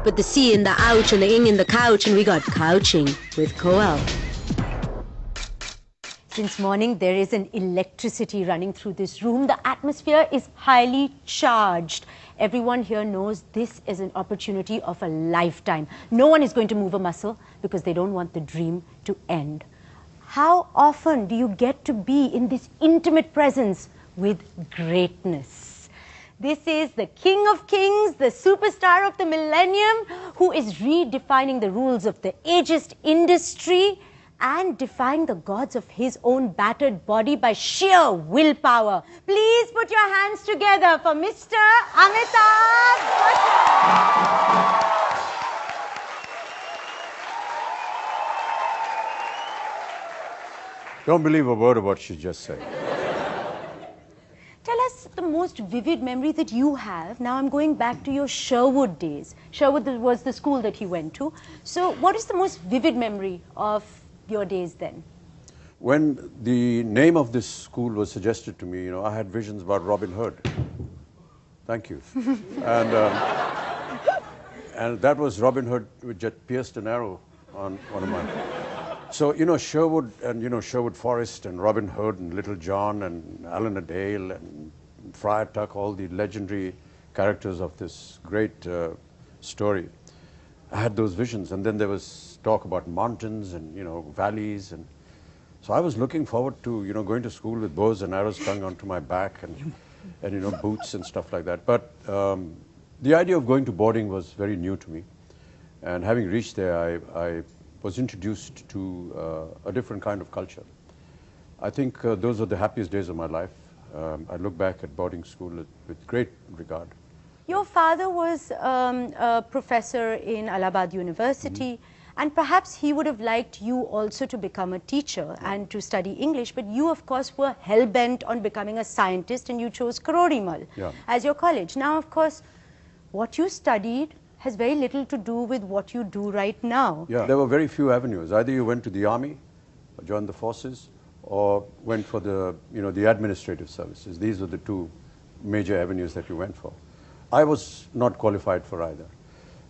Put the C in the ouch and the ing in the couch, and we got couching with Coel. Since morning, there is an electricity running through this room. The atmosphere is highly charged. Everyone here knows this is an opportunity of a lifetime. No one is going to move a muscle because they don't want the dream to end. How often do you get to be in this intimate presence with greatness? This is the King of Kings, the superstar of the millennium, who is redefining the rules of the ageist industry and defying the gods of his own battered body by sheer willpower. Please put your hands together for Mr. Amitabh Bachchan. Don't believe a word of what she just said. Tell us the most vivid memory that you have. Now I'm going back to your Sherwood days. Sherwood was the school that you went to. So what is the most vivid memory of your days then? When the name of this school was suggested to me, I had visions about Robin Hood. Thank you. And that was Robin Hood, which had pierced an arrow on one of my... So, Sherwood and, Sherwood Forest and Robin Hood and Little John and Alan a Dale and Friar Tuck, all the legendary characters of this great story. I had those visions, and then there was talk about mountains and, valleys. And so I was looking forward to, going to school with bows and arrows slung onto my back and boots and stuff like that. But the idea of going to boarding was very new to me. And having reached there, I was introduced to a different kind of culture. I think those are the happiest days of my life. I look back at boarding school with great regard. Your father was a professor in Allahabad University, and perhaps he would have liked you also to become a teacher and to study English, but you, of course, were hell-bent on becoming a scientist, and you chose Karorimal as your college. Now, of course, what you studied has very little to do with what you do right now. Yeah, there were very few avenues. Either you went to the army, or joined the forces, or went for the, the administrative services. These were the two major avenues that you went for. I was not qualified for either.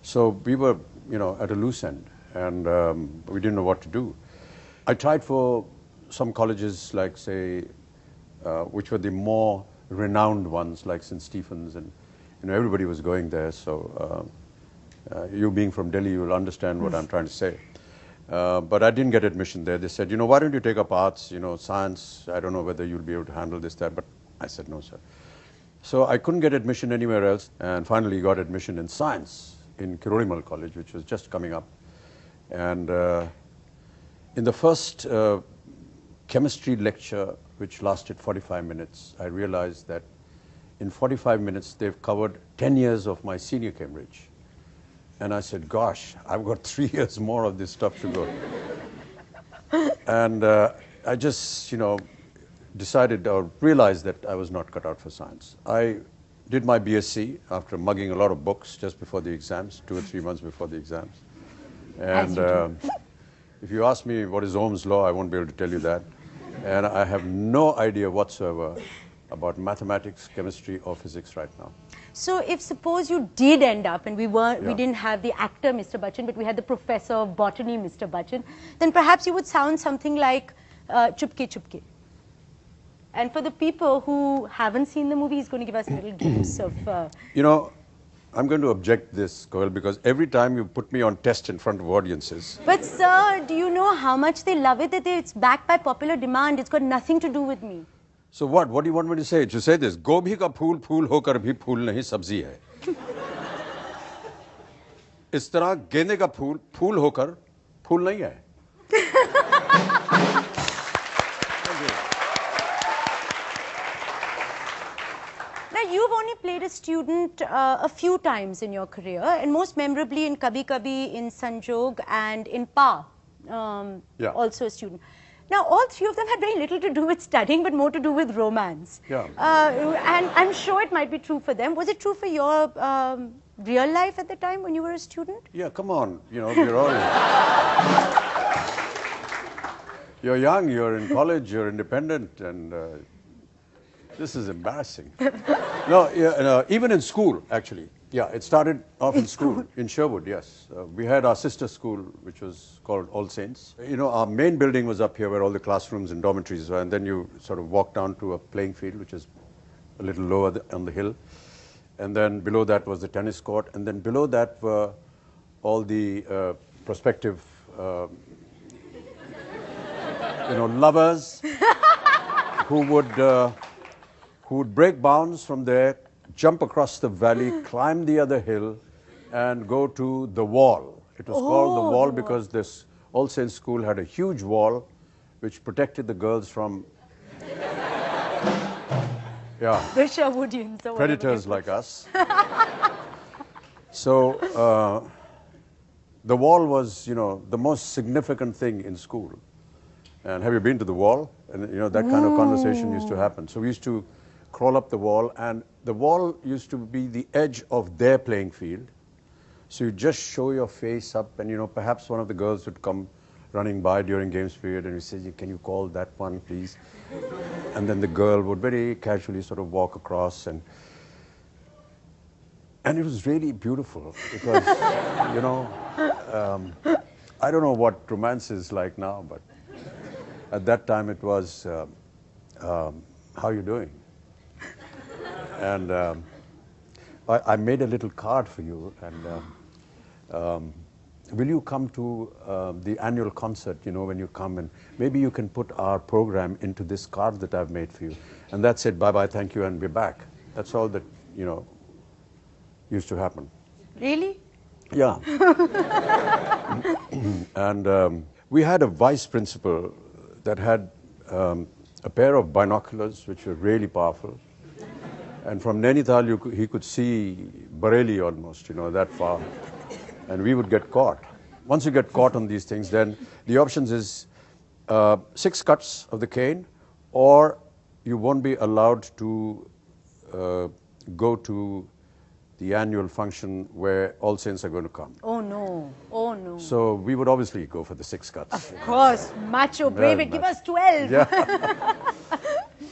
So we were, at a loose end, and we didn't know what to do. I tried for some colleges like, say, which were the more renowned ones, like St. Stephen's, and everybody was going there. So you being from Delhi, you will understand what I'm trying to say. But I didn't get admission there. They said, why don't you take up arts, science? I don't know whether you'll be able to handle this, that. But I said, no, sir. So I couldn't get admission anywhere else, and finally got admission in science in Kirorimal College, which was just coming up. And in the first chemistry lecture, which lasted 45 minutes, I realized that in 45 minutes they've covered 10 years of my senior Cambridge. And I said, gosh, I've got 3 years more of this stuff to go. And I just, decided or realized that I was not cut out for science. I did my BSc after mugging a lot of books just before the exams, 2 or 3 months before the exams. And if you ask me what is Ohm's law, I won't be able to tell you that. And I have no idea whatsoever about mathematics, chemistry, or physics right now. So if suppose you did end up, and we didn't have the actor Mr. Bachchan, but we had the professor of botany Mr. Bachchan, then perhaps you would sound something like Chupke Chupke. And for the people who haven't seen the movie, he's going to give us a little glimpse of... I'm going to object this, Coel, because every time you put me on test in front of audiences... But sir, do you know how much they love it, that it's backed by popular demand? It's got nothing to do with me. So what? What do you want me to say? To say this, Gobi ka phool phool hokar bhi phool nahi sabzi hai. Is tarah gende ka phool phool hokar phool nahi hai. Now, you've only played a student a few times in your career, and most memorably in Kabhi Kabhi, in Sanjog, and in Pa, also a student. Now, all three of them had very little to do with studying, but more to do with romance. Yeah. And I'm sure it might be true for them. Was it true for your real life at the time when you were a student? Yeah, come on. We're all... You're young, you're in college, you're independent, and this is embarrassing. No, even in school, actually. Yeah, it started off in school, in Sherwood, yes. We had our sister school, which was called All Saints. You know, our main building was up here where all the classrooms and dormitories were, and then you sort of walk down to a playing field, which is a little lower on the hill. And then below that was the tennis court, and then below that were all the prospective, lovers who would break bounds from there, jump across the valley, climb the other hill, and go to the wall. It was called the wall because this All Saints School had a huge wall which protected the girls from the Sherwoodians, predators like us. So the wall was, the most significant thing in school. And have you been to the wall? And that kind of conversation used to happen. So we used to crawl up the wall, and the wall used to be the edge of their playing field. So you just show your face up, and perhaps one of the girls would come running by during games period, and you say, "Can you call that one, please?" And then the girl would very casually sort of walk across, and it was really beautiful because, I don't know what romance is like now, but at that time it was, "How are you doing?" And I made a little card for you, and will you come to the annual concert, when you come, and maybe you can put our program into this card that I've made for you. And that's it, bye-bye, thank you, and we're back. That's all that, used to happen. Really? Yeah. And we had a vice principal that had a pair of binoculars, which were really powerful. And from Nainital, he could see Bareilly almost, that far. And we would get caught. Once you get caught on these things, then the options is 6 cuts of the cane, or you won't be allowed to go to the annual function where All Saints are going to come. Oh no, oh no. So we would obviously go for the 6 cuts. Of course, macho, brave it, give us 12. Yeah.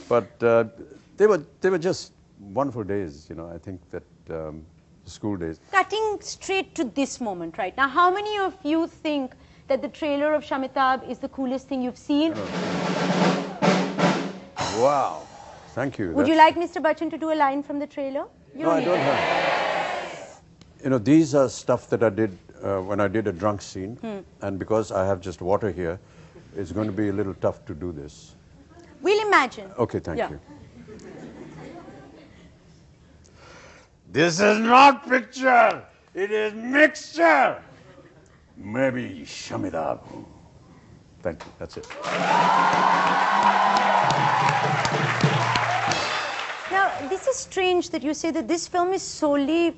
But they were just wonderful days, I think that school days. Cutting straight to this moment right now, how many of you think that the trailer of Shamitabh is the coolest thing you've seen? Wow, thank you. Would you like Mr. Bachchan to do a line from the trailer? No, I don't have. These are stuff that I did when I did a drunk scene, and because I have just water here, it's going to be a little tough to do this. We'll imagine. Okay, thank you. This is not picture, it is mixture. Maybe Shamitabh. Thank you, that's it. Now, this is strange that you say that this film is solely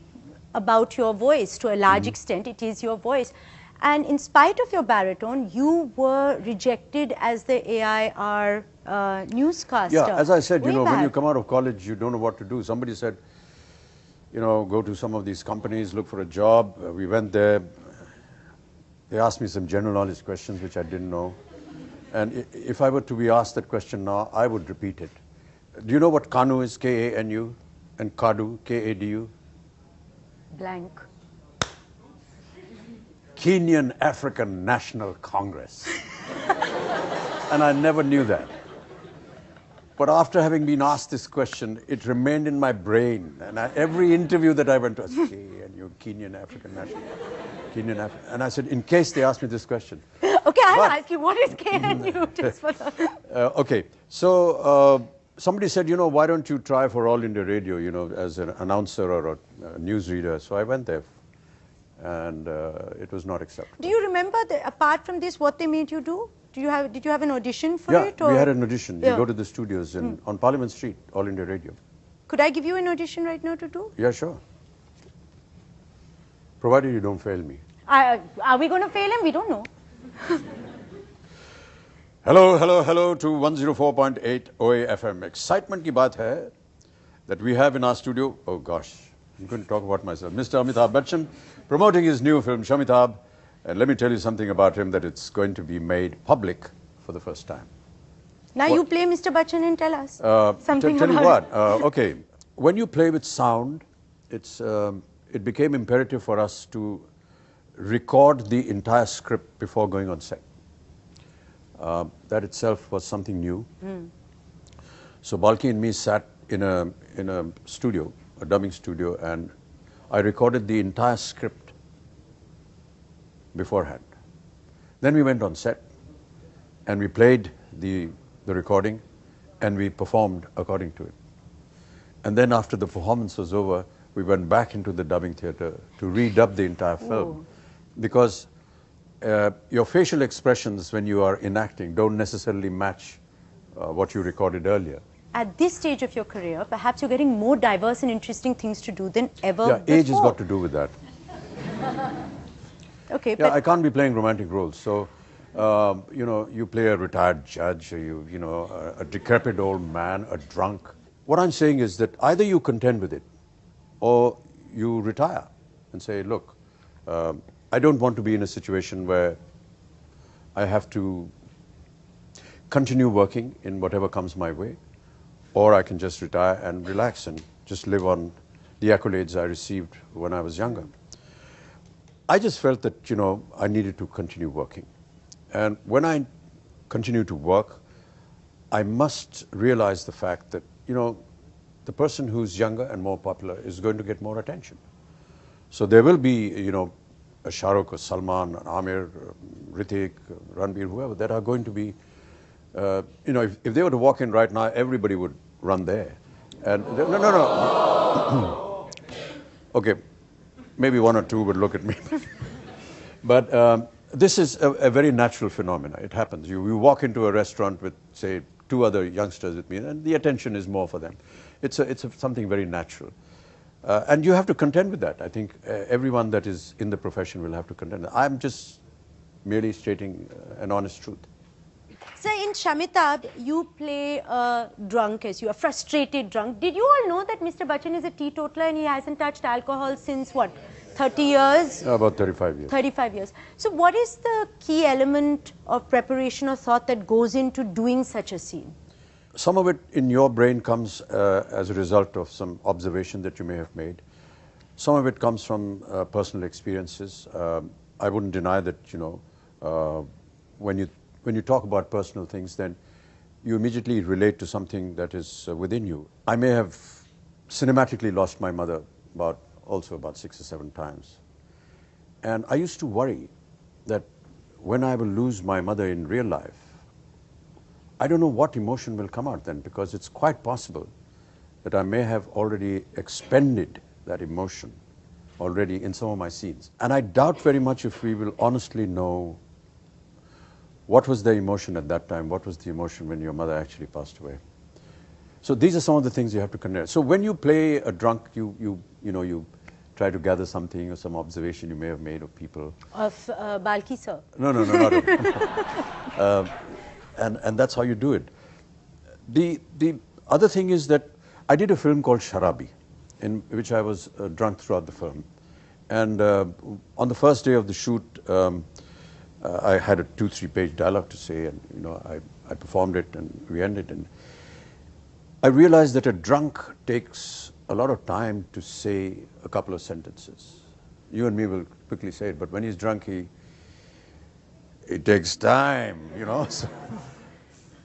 about your voice. To a large extent, it is your voice. And in spite of your baritone, you were rejected as the AIR newscaster. Yeah, as I said, when you come out of college, you don't know what to do. Somebody said, go to some of these companies, look for a job. We went there. They asked me some general knowledge questions, which I didn't know. And if I were to be asked that question now, I would repeat it. Do you know what KANU is, K-A-N-U, and KADU, K-A-D-U? Blank. Kenyan African National Congress. And I never knew that. But after having been asked this question, it remained in my brain. And every interview that I went to, I said, KANU, Kenyan African National, Kenyan African. And I said, in case they ask me this question. Okay, I'll ask you, what is KNU? Just for the... Okay, so somebody said, why don't you try for All India Radio, as an announcer or a newsreader. So I went there, and it was not acceptable. Do you remember, apart from this, what they made you do? Did you have an audition for it? Yeah, we had an audition. You go to the studios on Parliament Street, All India Radio. Could I give you an audition right now to do? Yeah, sure. Provided you don't fail me. Are we going to fail him? We don't know. Hello to 104.8 OA FM. Excitement ki baat hai that we have in our studio. Oh gosh, I'm going to talk about myself. Mr. Amitabh Bachchan promoting his new film Shamitabh. And let me tell you something about him, that it's going to be made public for the first time. Now you play Mr. Bachchan and tell us something tell about you what, okay, when you play with sound, it's it became imperative for us to record the entire script before going on set. That itself was something new. So Balki and me sat in a studio, a dubbing studio, and I recorded the entire script beforehand. Then we went on set and we played the recording and we performed according to it. And then after the performance was over, we went back into the dubbing theatre to redub the entire film. Because your facial expressions when you are enacting don't necessarily match what you recorded earlier. At this stage of your career, perhaps you're getting more diverse and interesting things to do than ever before. Age has got to do with that. Okay, yeah, I can't be playing romantic roles. So, you know, you play a retired judge, or you know, a decrepit old man, a drunk. What I'm saying is that either you contend with it, or you retire and say, look, I don't want to be in a situation where I have to continue working in whatever comes my way, or I can just retire and relax and just live on the accolades I received when I was younger. I just felt that, you know, I needed to continue working. And when I continue to work, I must realize the fact that, you know, the person who's younger and more popular is going to get more attention. So there will be, you know, a Shah Rukh, a Salman, an Amir, Hrithik, Ranbir, whoever, that are going to be, you know, if they were to walk in right now, everybody would run there. And no. Okay, maybe one or two would look at me. But this is a very natural phenomenon. It happens. You walk into a restaurant with, say, two other youngsters with me, and the attention is more for them. It's something very natural. And you have to contend with that. I think everyone that is in the profession will have to contend. I'm just merely stating an honest truth. So in Shamitabh, you play a drunk, as you a frustrated drunk. Did you all know that Mr. Bachchan is a teetotaler and he hasn't touched alcohol since what, 30 years? About 35 years. 35 years. So what is the key element of preparation or thought that goes into doing such a scene? Some of it in your brain comes as a result of some observation that you may have made. Some of it comes from personal experiences. I wouldn't deny that, you know, when you talk about personal things, then you immediately relate to something that is within you. I may have cinematically lost my mother also about 6 or 7 times. And I used to worry that when I will lose my mother in real life, I don't know what emotion will come out then, because it's quite possible that I may have already expended that emotion already in some of my scenes. And I doubt very much if we will honestly know what was the emotion at that time, what was the emotion when your mother actually passed away. So these are some of the things you have to connect. So when you play a drunk, you try to gather something or some observation you may have made of people. Of Balki sir? No, not at all. And that's how you do it. The other thing is that I did a film called Sharabi, in which I was drunk throughout the film. And on the first day of the shoot, I had a 2-3 page dialogue to say, and you know, I performed it and we ended. And I realized that a drunk takes a lot of time to say a couple of sentences. You and me will quickly say it, but when he's drunk, it takes time, you know. So,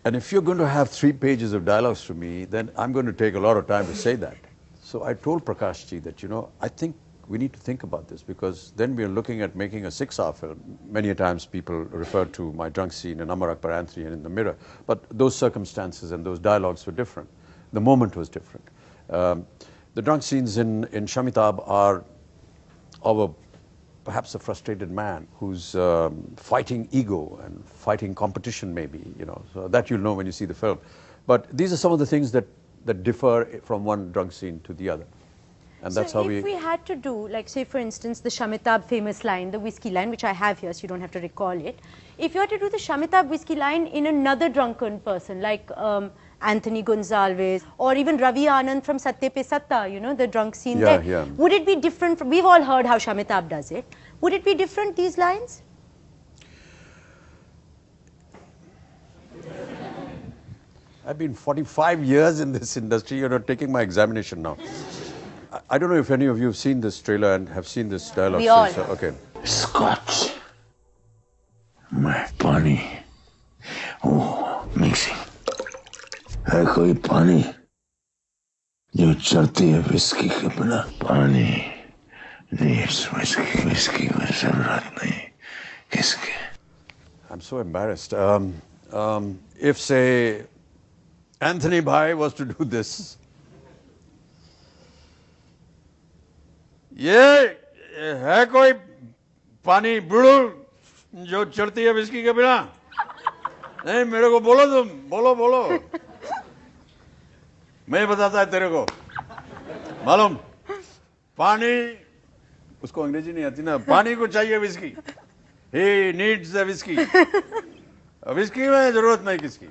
and if you're going to have 3 pages of dialogues from me, then I'm going to take a lot of time to say that. So I told Prakash ji that, you know, I think we need to think about this, because then we are looking at making a 6-hour film. Many a times people refer to my drunk scene in Amar Akbar Anthony and in The Mirror, but those circumstances and those dialogues were different. The moment was different. The drunk scenes in Shamitabh are of perhaps a frustrated man who's fighting ego and fighting competition maybe, you know, so that you'll know when you see the film. But these are some of the things that differ from one drunk scene to the other. And that's how if we had to do, like say for instance, the Shamitabh famous line, the whiskey line, which I have here so you don't have to recall it. If you had to do the Shamitabh whiskey line in another drunken person, like Anthony Gonzalez, or even Ravi Anand from Satte Pe Satta, you know, the drunk scene there. Yeah. Would it be different from, we've all heard how Shamitabh does it. Would it be different, these lines? I've been 45 years in this industry, you're not taking my examination now. I don't know if any of you have seen this trailer and have seen this dialogue. We all. So, okay. Scotch. मैं पानी. Oh, mixing. है कोई पानी जो चलती है whisky के बिना. पानी needs whiskey. Whiskey में जरूरत नहीं किसके. I'm so embarrassed. If, say, Anthony Bhai was to do this, ये है कोई पानी बुड़ू जो चढ़ती है विस्की के बिना. नहीं, मेरे को बोलो तुम, बोलो. मैं बताता है तेरे को. मालूम, पानी, उसको अंग्रेजी नहीं आती ना, पानी को चाहिए whisky. He needs the whiskey. Whiskey में जरूरत नहीं किसकी.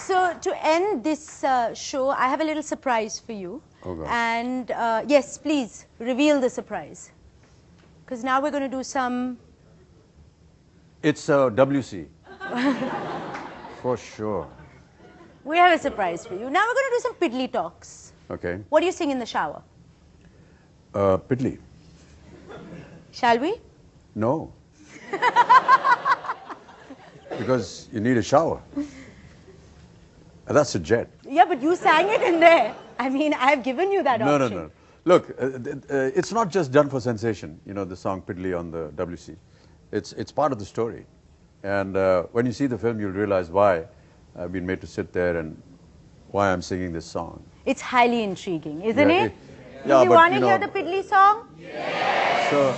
So to end this show, I have a little surprise for you. Oh God. And yes, please reveal the surprise. Because now we're going to do some... It's a WC. For sure. We have a surprise for you. Now we're going to do some piddly talks. Okay. What do you sing in the shower? Piddly. Shall we? No. Because you need a shower. And that's a jet. Yeah, but you sang it in there. I mean, I have given you that option. No. Look, it's not just done for sensation, you know, the song Piddly on the WC. It's part of the story. And when you see the film, you'll realize why I've been made to sit there and why I'm singing this song. It's highly intriguing, isn't it? Yeah, Do you but, want to you know, hear the piddly song? Yes! So,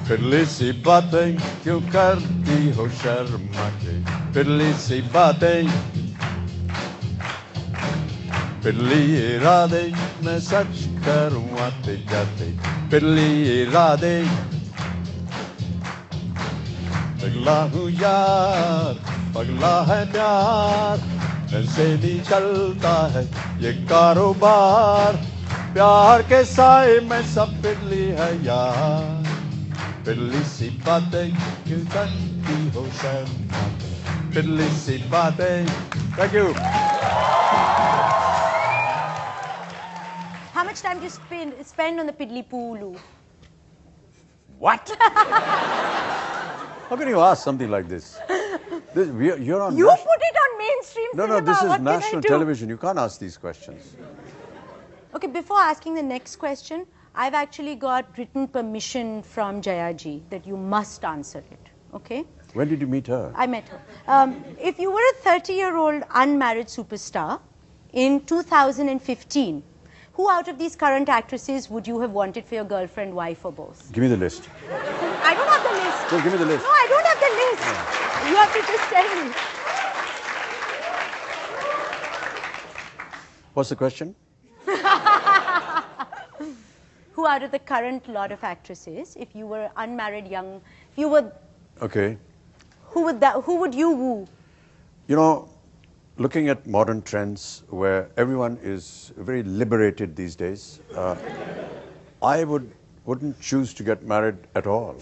पिडली सी बातें क्यों करती हो शर्मा के. पिडली सी बातें, पिडली इरादे मैं सच करूं आते जाते. पिडली इरादे, पगला हूँ यार, पगला है प्यार, ऐसे नहीं चलता है ये कारोबार. प्यार के साए में सब पिडली है यार. पिडली सी बातें क्यों करती हो शर्मा. पिडली सी बातें. Thank you. How much time do you spend on the piddly pooloo? What? How can you ask something like this? You're on. You put it on mainstream No, cinema. this is What national can I do? television. You can't ask these questions. Okay, before asking the next question, I've actually got written permission from Jaya ji that you must answer it. Okay? When did you meet her? I met her. If you were a 30-year-old unmarried superstar in 2015, who out of these current actresses would you have wanted for your girlfriend, wife, or both? Give me the list. I don't have the list. No, give me the list. No, I don't have the list. Yeah. You have to just tell me. What's the question? Who out of the current lot of actresses, if you were unmarried, young, if you were... Okay. Who would you woo? You know, looking at modern trends where everyone is very liberated these days, I wouldn't choose to get married at all.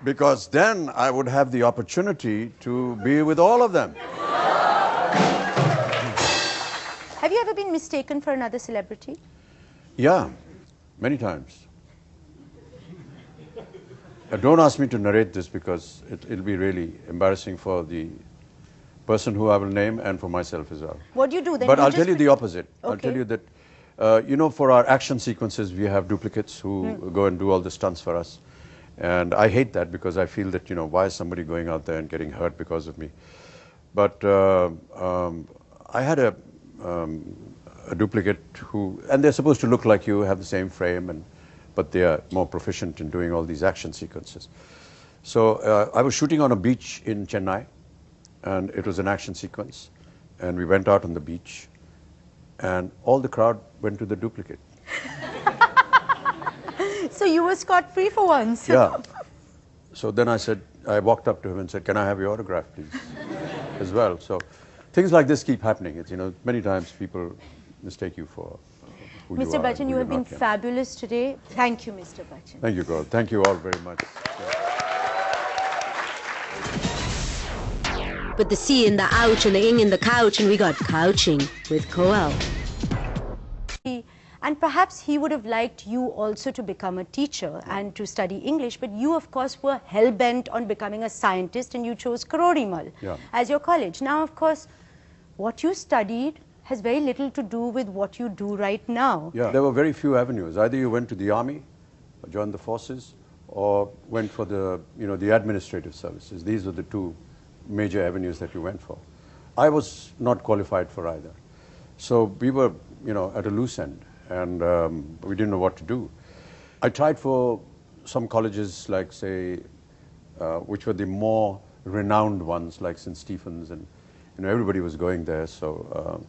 Because then I would have the opportunity to be with all of them. Have you ever been mistaken for another celebrity? Yeah, many times. Don't ask me to narrate this because it'll be really embarrassing for the person who I will name and for myself as well. What do you do then? But I'll tell you the opposite. Okay. I'll tell you that, you know, for our action sequences, we have duplicates who go and do all the stunts for us. And I hate that because I feel that, you know, why is somebody going out there and getting hurt because of me? But I had a duplicate who, and they're supposed to look like you, have the same frame, but they are more proficient in doing all these action sequences. So I was shooting on a beach in Chennai, and it was an action sequence. And we went out on the beach, and all the crowd went to the duplicate. So you were scot-free for once. Yeah. So then I walked up to him and said, "Can I have your autograph, please?" as well. So things like this keep happening. It's, you know, many times people mistake you for who you are. Mr. Bachchan, you have been not, yeah. fabulous today. Thank you, Mr. Bachchan. Thank you, Gaurav. Thank you all very much. Put the C in the ouch and the ing in the couch, and we got couching with Koel. And perhaps he would have liked you also to become a teacher and to study English, but you, of course, were hell-bent on becoming a scientist, and you chose Karorimal as your college. Now, of course, what you studied has very little to do with what you do right now. Yeah, there were very few avenues. Either you went to the army, or joined the forces, or went for the, you know, the administrative services. These were the two major avenues that you went for. I was not qualified for either. So we were, you know, at a loose end, and we didn't know what to do. I tried for some colleges like, say, which were the more renowned ones, like St. Stephen's, and, you know, everybody was going there. So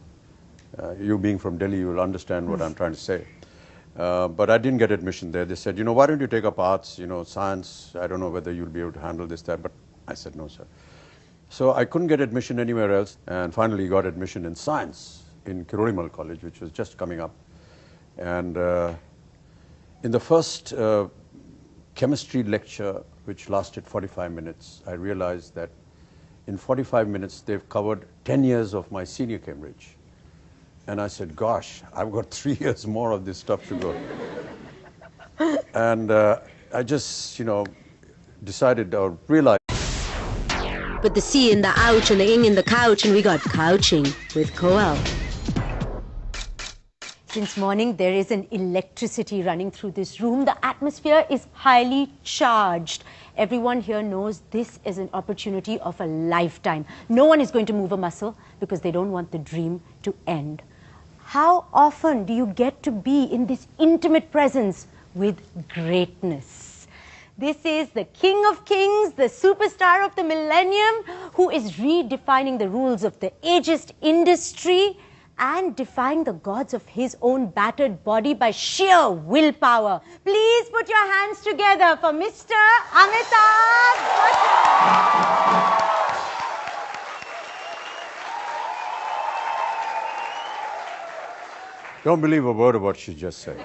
you being from Delhi, you will understand what I'm trying to say. But I didn't get admission there. They said, you know, why don't you take up arts, you know, science? I don't know whether you'll be able to handle this, that. But I said, no, sir. So I couldn't get admission anywhere else, and finally got admission in science in Kirorimal College, which was just coming up. And in the first chemistry lecture, which lasted 45 minutes, I realized that in 45 minutes they've covered 10 years of my senior Cambridge. And I said, gosh, I've got 3 years more of this stuff to go. And I just, you know, decided or realized. Put the C in the ouch and the ing in the couch, and we got couching with Koel. Since morning, there is an electricity running through this room. The atmosphere is highly charged. Everyone here knows this is an opportunity of a lifetime. No one is going to move a muscle because they don't want the dream to end. How often do you get to be in this intimate presence with greatness? This is the King of Kings, the superstar of the millennium, who is redefining the rules of the ageist industry and defying the gods of his own battered body by sheer willpower. Please put your hands together for Mr. Amitabh Bachchan. Don't believe a word of what she just said.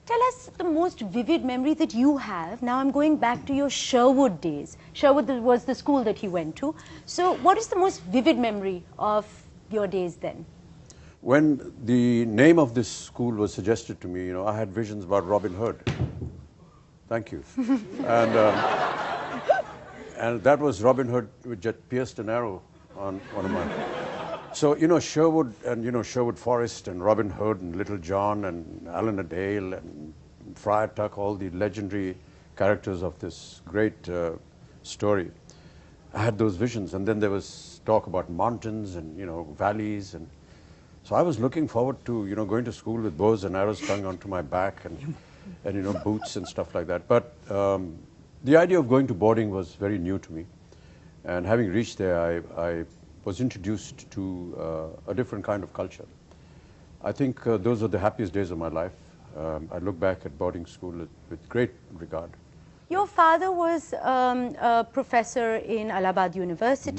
Tell us the most vivid memory that you have. Now I'm going back to your Sherwood days. Sherwood was the school that you went to. So what is the most vivid memory of your days then? When the name of this school was suggested to me, you know, I had visions about Robin Hood. Thank you. And that was Robin Hood, which had pierced an arrow on one of my... So, you know, Sherwood and, you know, Sherwood Forest and Robin Hood and Little John and Alan a Dale and Friar Tuck, all the legendary characters of this great story. I had those visions, and then there was talk about mountains and, you know, valleys, and so I was looking forward to, you know, going to school with bows and arrows slung onto my back and you know, boots and stuff like that. But the idea of going to boarding was very new to me, and having reached there, I was introduced to a different kind of culture. I think those are the happiest days of my life. I look back at boarding school with great regard. Your father was a professor in Allahabad University.